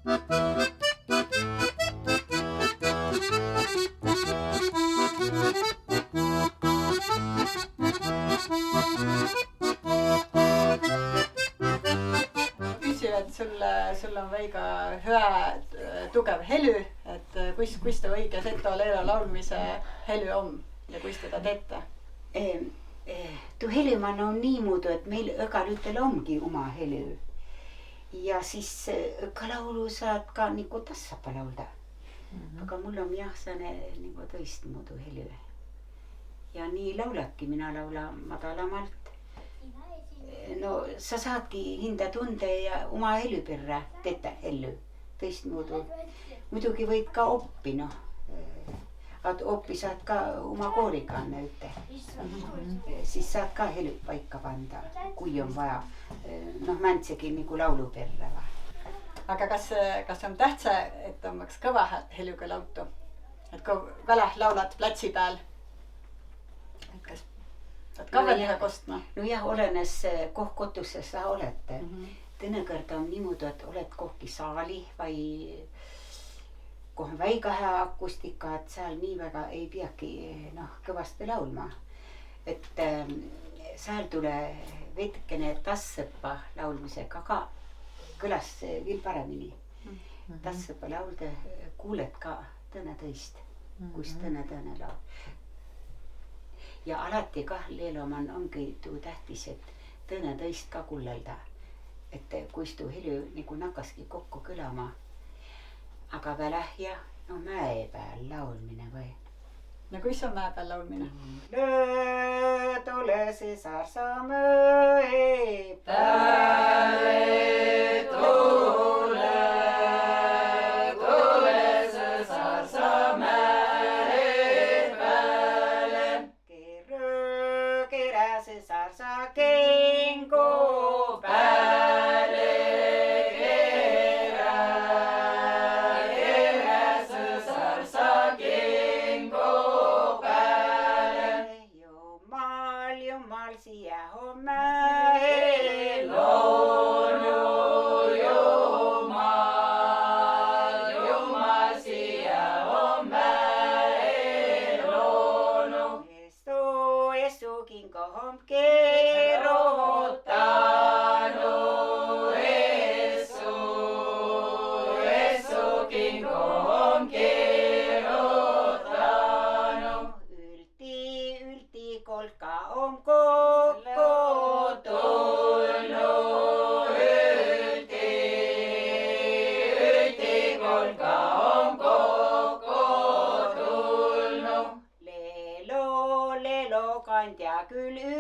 Et sul on väga hea tugev helü, et kus ta õige Seto Leelo laulmise helü on ja kus teda teete? Tuo helüman on niimoodi, et meil õgalütel ongi oma helü. Ja siis ka laulu saad ka niinku tassapa laulda. Aga mul on jah säne niinku tõistmuudu helü. Ja nii lauladki, mina laula madalamalt. No sa saadki hinda tunde ja oma helü perre teete helü tõistmuudu. Muidugi võid ka oppi, noh. Oppi saad ka oma kooriga näüte. Siis saad ka helü paika panda, kui on vaja. Noh, mändsegi nagu laulu perre. Aga kas on tähtsa, et on kõva helüga lautu? Et kui väle laulad platsi peal? Et kas kaua teha kostma? No jah, olenes kohkotuses sa olete. Tõenäkõrd on niimoodi, et oled kohki saali vai koh on väiga hea akustika, et seal nii väga ei peagi kõvasti laulma. Et seal tule vetkene tassõpa laulmisega ka kõlas veel paremini. Tassõpa laulde kuuled ka tõne tõist, kus tõne laul. Ja alati kah Leeloman ongi tuu tähtis, et tõne tõist ka kullelda. Et kuis tuu helü nagu nakaski kokku kõlama. Aga väläh ja mäe peal laulmine või? No kuis on mäe peal laulmine? Tule see Saarsa mäe peale, tule see Saarsa mäe peale. Kerä see Saarsa kengo peale. Kyllä